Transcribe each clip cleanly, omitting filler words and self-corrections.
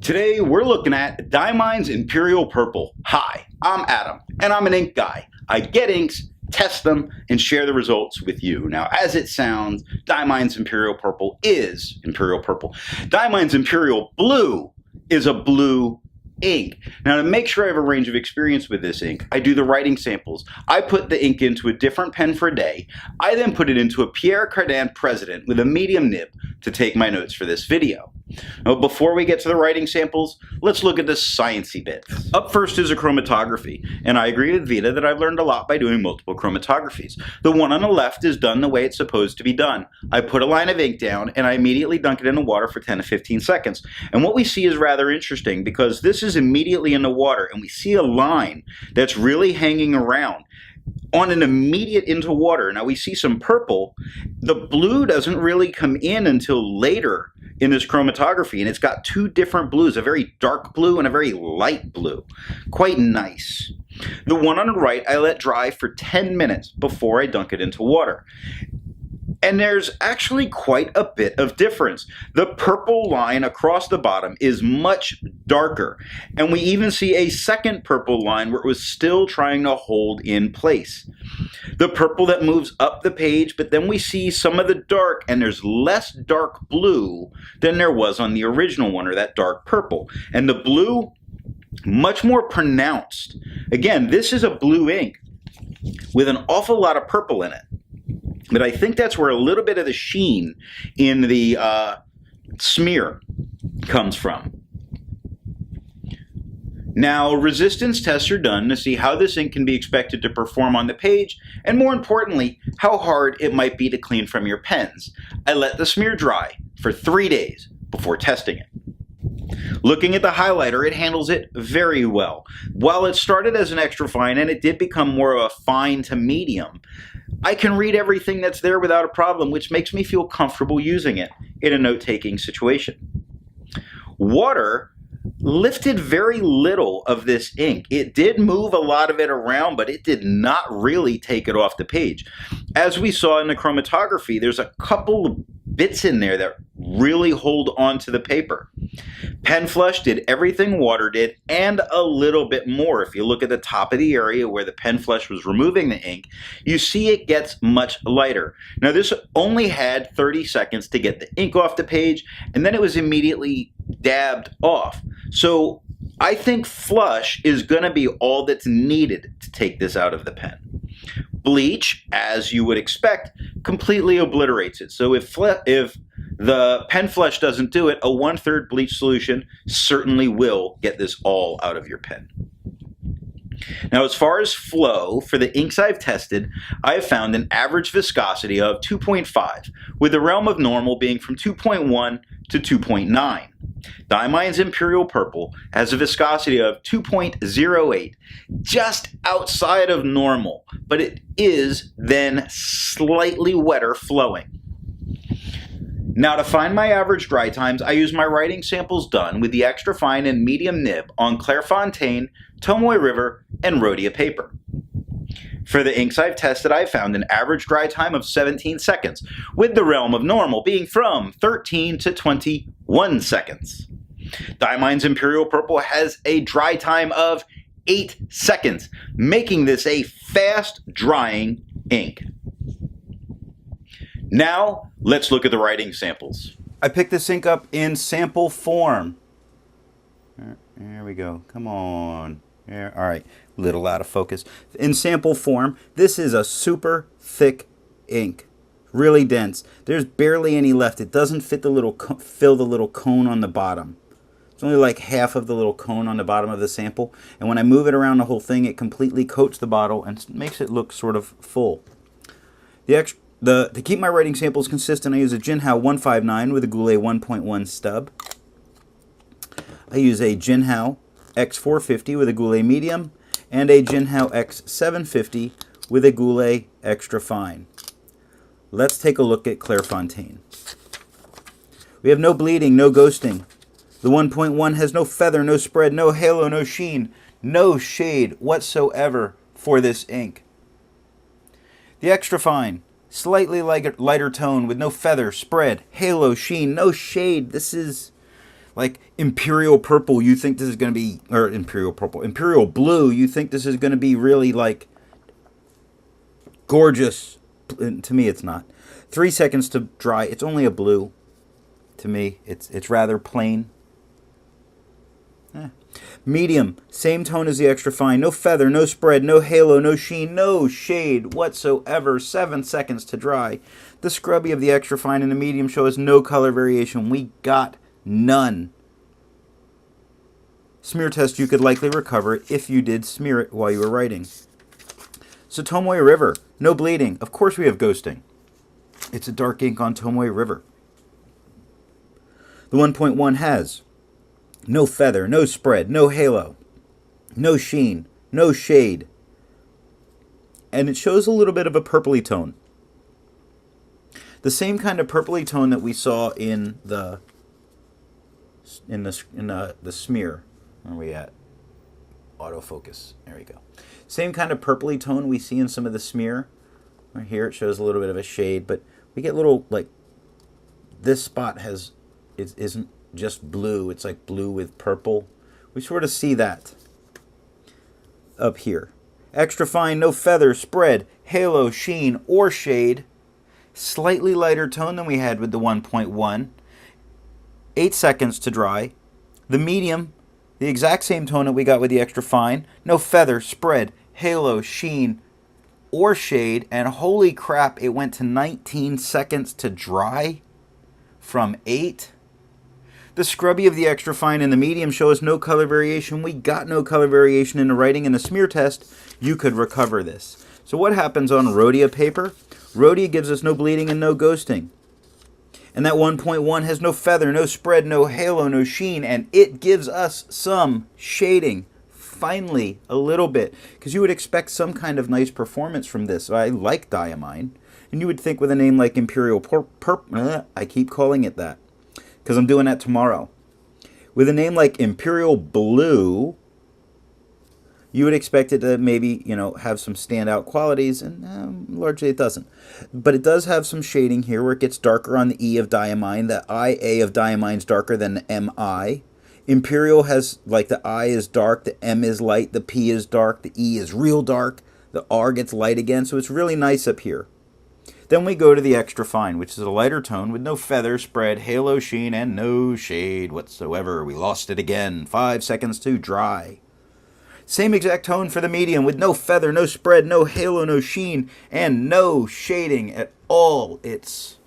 Today we're looking at Diamine's Imperial Purple. Hi, I'm Adam, and I'm an ink guy. I get inks, test them, and share the results with you. Now, as it sounds, Diamine's Imperial Purple is Imperial Purple. Diamine's Imperial Blue is a blue ink. Now, to make sure I have a range of experience with this ink, I do the writing samples. I put the ink into a different pen for a day. I then put it into a Pierre Cardin President with a medium nib to take my notes for this video. Now, before we get to the writing samples, let's look at the sciencey bits. Up first is a chromatography, and I agree with Vita that I've learned a lot by doing multiple chromatographies. The one on the left is done the way it's supposed to be done. I put a line of ink down, and I immediately dunk it in the water for 10 to 15 seconds. And what we see is rather interesting, because this is immediately in the water, and we see a line that's really hanging around on an immediate into water. Now we see some purple. The blue doesn't really come in until later in this chromatography, and it's got two different blues, a very dark blue and a very light blue. Quite nice. The one on the right I let dry for 10 minutes before I dunk it into water. And there's actually quite a bit of difference. The purple line across the bottom is much darker. And we even see a second purple line where it was still trying to hold in place. The purple that moves up the page, but then we see some of the dark, and there's less dark blue than there was on the original one, or that dark purple. And the blue, much more pronounced. Again, this is a blue ink with an awful lot of purple in it. But I think that's where a little bit of the sheen in the smear comes from. Now, resistance tests are done to see how this ink can be expected to perform on the page, and more importantly, how hard it might be to clean from your pens. I let the smear dry for 3 days before testing it. Looking at the highlighter, it handles it very well. While it started as an extra fine and it did become more of a fine to medium, I can read everything that's there without a problem, which makes me feel comfortable using it in a note-taking situation. Water lifted very little of this ink. It did move a lot of it around, but it did not really take it off the page. As we saw in the chromatography, there's a couple of bits in there that really hold on to the paper. Pen Flush did everything water did and a little bit more. If you look at the top of the area where the Pen Flush was removing the ink, you see it gets much lighter. Now this only had 30 seconds to get the ink off the page, and then it was immediately dabbed off. So I think Flush is going to be all that's needed to take this out of the pen. Bleach, as you would expect, completely obliterates it. So if the Pen Flush doesn't do it, a 1/3 bleach solution certainly will get this all out of your pen. Now, as far as flow, for the inks I've tested, I've found an average viscosity of 2.5, with the realm of normal being from 2.1 to 2.9. Diamine's Imperial Purple has a viscosity of 2.08, just outside of normal, but it is then slightly wetter flowing. Now, to find my average dry times, I use my writing samples done with the extra fine and medium nib on Clairefontaine, Tomoe River, and Rhodia paper. For the inks I've tested, I've found an average dry time of 17 seconds, with the realm of normal being from 13 to 21 seconds. Diamine's Imperial Purple has a dry time of 8 seconds, making this a fast drying ink. Now, let's look at the writing samples. I picked this ink up in sample form. There we go. Come on. There. All right. Little out of focus. In sample form, this is a super thick ink. Really dense. There's barely any left. It doesn't fit the little fill the little cone on the bottom. It's only like half of the little cone on the bottom of the sample. And when I move it around the whole thing, it completely coats the bottle and makes it look sort of full. To keep my writing samples consistent, I use a Jinhao 159 with a Goulet 1.1 stub. I use a Jinhao X450 with a Goulet medium, and a Jinhao X750 with a Goulet extra fine. Let's take a look at Clairefontaine. We have no bleeding, no ghosting. The 1.1 has no feather, no spread, no halo, no sheen, no shade whatsoever for this ink. The extra fine, slightly lighter tone with no feather, spread, halo, sheen, no shade. This is like Imperial Purple, you think this is going to be, or Imperial Purple, Imperial Blue, you think this is going to be really like gorgeous. To me, it's not. 3 seconds to dry. It's only a blue. To me, it's rather plain. Medium, same tone as the extra fine. No feather, no spread, no halo, no sheen, no shade whatsoever. 7 seconds to dry. The scrubby of the extra fine and the medium show us no color variation. We got none. Smear test, you could likely recover it if you did smear it while you were writing. So Tomoe River, no bleeding. Of course we have ghosting. It's a dark ink on Tomoe River. The 1.1 has no feather, no spread, no halo, no sheen, no shade. And it shows a little bit of a purpley tone. The same kind of purpley tone that we saw in the smear. Where are we at? Autofocus. There we go. Same kind of purpley tone we see in some of the smear. Right here it shows a little bit of a shade, but we get little, like, this spot isn't just blue, it's like blue with purple. We sort of see that up here. Extra fine, no feather, spread, halo, sheen, or shade. Slightly lighter tone than we had with the 1.1. 8 seconds to dry. The medium, the exact same tone that we got with the extra fine. No feather, spread, halo, sheen, or shade. And holy crap, it went to 19 seconds to dry from 8. The scrubby of the extra fine and the medium show us no color variation. We got no color variation in the writing. In the smear test, you could recover this. So what happens on Rhodia paper? Rhodia gives us no bleeding and no ghosting. And that 1.1 has no feather, no spread, no halo, no sheen, and it gives us some shading. Finally, a little bit. Because you would expect some kind of nice performance from this. I like Diamine. And you would think with a name like Imperial Purple, I keep calling it that, because I'm doing that tomorrow. With a name like Imperial Blue, you would expect it to maybe, have some standout qualities, and largely it doesn't. But it does have some shading here where it gets darker on the E of Diamine. The IA of Diamine is darker than the MI. Imperial has, like, the I is dark, the M is light, the P is dark, the E is real dark, the R gets light again, so it's really nice up here. Then we go to the extra fine, which is a lighter tone with no feather, spread, halo, sheen, and no shade whatsoever. We lost it again. 5 seconds to dry. Same exact tone for the medium with no feather, no spread, no halo, no sheen, and no shading at all. It's,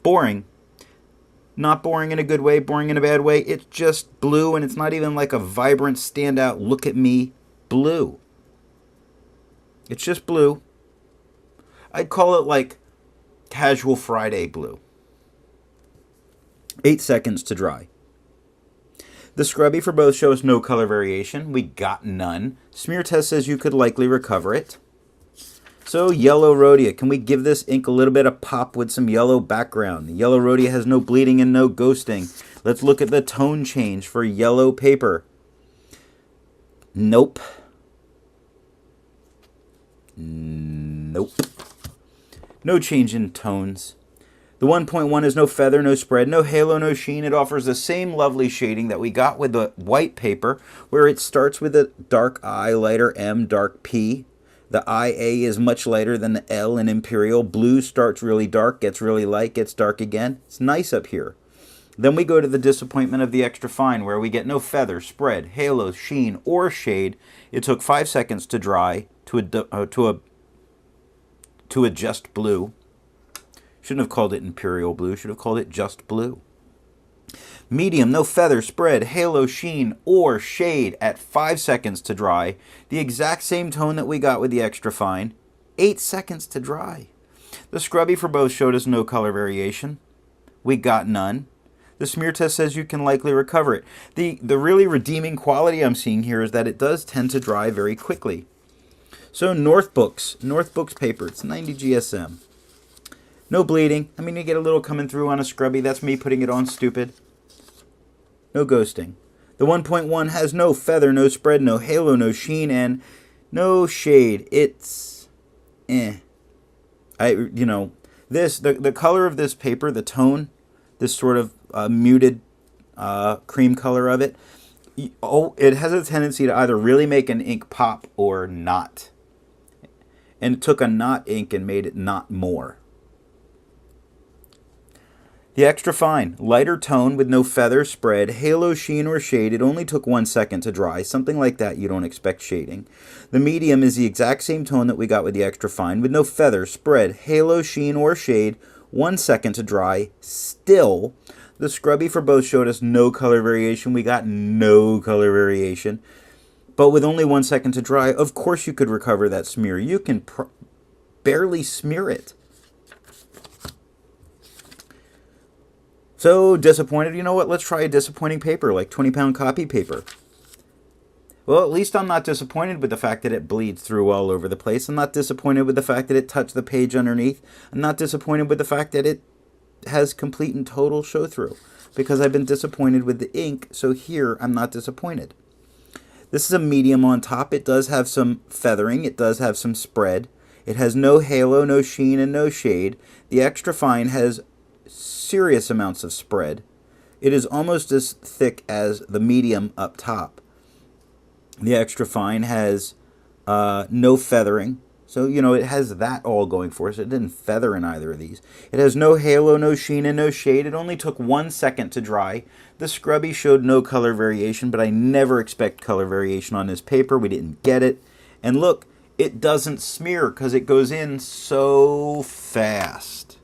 boring. Not boring in a good way, boring in a bad way. It's just blue, and it's not even like a vibrant, standout, look at me blue. It's just blue. I'd call it like Casual Friday blue. 8 seconds to dry. The scrubby for both shows no color variation. We got none. Smear test says you could likely recover it. So yellow Rhodia. Can we give this ink a little bit of pop with some yellow background? The yellow Rhodia has no bleeding and no ghosting. Let's look at the tone change for yellow paper. Nope. Nope. No change in tones. The 1.1 is no feather, no spread, no halo, no sheen. It offers the same lovely shading that we got with the white paper, where it starts with a dark I, lighter M, dark P. The IA is much lighter than the L in Imperial. Blue starts really dark, gets really light, gets dark again. It's nice up here. Then we go to the disappointment of the extra fine, where we get no feather, spread, halo, sheen, or shade. It took 5 seconds to dry to a just blue. Shouldn't have called it Imperial Blue. Should have called it just blue. Medium, no feather, spread, halo, sheen, or shade at 5 seconds to dry. The exact same tone that we got with the extra fine. 8 seconds to dry. The scrubby for both showed us no color variation. We got none. The smear test says you can likely recover it. The really redeeming quality I'm seeing here is that it does tend to dry very quickly. So Northbooks paper, it's 90 GSM. No bleeding. I mean, you get a little coming through on a scrubby. That's me putting it on stupid. No ghosting. The 1.1 has no feather, no spread, no halo, no sheen, and no shade. It's the color of this paper, the tone, this sort of muted cream color of it, it has a tendency to either really make an ink pop or not. And it took a not ink and made it not more. The extra fine, lighter tone with no feather, spread, halo, sheen, or shade. It only took 1 second to dry. Something like that you don't expect shading. The medium is the exact same tone that we got with the extra fine with no feather, spread, halo, sheen, or shade. 1 second to dry. Still, the scrubby for both showed us no color variation. We got no color variation. But with only 1 second to dry, of course you could recover that smear. You can barely smear it. So disappointed, you know what, let's try a disappointing paper, like 20-pound copy paper. Well, at least I'm not disappointed with the fact that it bleeds through all over the place. I'm not disappointed with the fact that it touched the page underneath. I'm not disappointed with the fact that it has complete and total show-through, because I've been disappointed with the ink, so here I'm not disappointed. This is a medium on top. It does have some feathering. It does have some spread. It has no halo, no sheen, and no shade. The extra fine has serious amounts of spread. It is almost as thick as the medium up top. The extra fine has no feathering. So, you know, it has that all going for us. It didn't feather in either of these. It has no halo, no sheen, and no shade. It only took 1 second to dry. The scrubby showed no color variation, but I never expect color variation on this paper. We didn't get it. And look, it doesn't smear because it goes in so fast.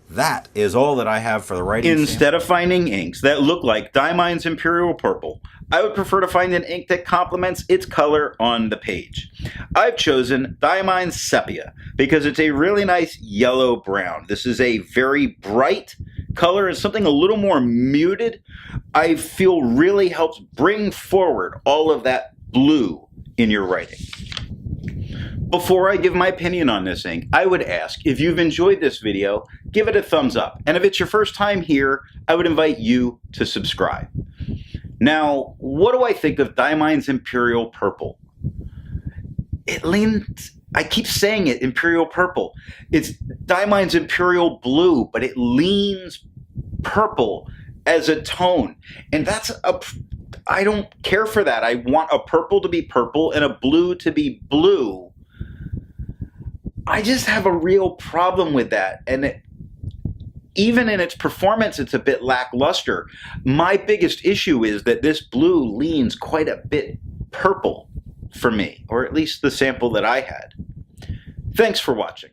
That is all that I have for the writing Instead of finding inks that look like Diamine's Imperial Purple, I would prefer to find an ink that complements its color on the page. I've chosen Diamine Sepia because it's a really nice yellow-brown. This is a very bright color. It's something a little more muted. I feel really helps bring forward all of that blue in your writing. Before I give my opinion on this ink, I would ask, if you've enjoyed this video, give it a thumbs up. And if it's your first time here, I would invite you to subscribe. Now, what do I think of Diamine's Imperial Purple? It leans, I keep saying it, Imperial Purple. It's Diamine's Imperial Blue, but it leans purple as a tone. And I don't care for that. I want a purple to be purple and a blue to be blue. I just have a real problem with that, and even in its performance, it's a bit lackluster. My biggest issue is that this blue leans quite a bit purple for me, or at least the sample that I had. Thanks for watching.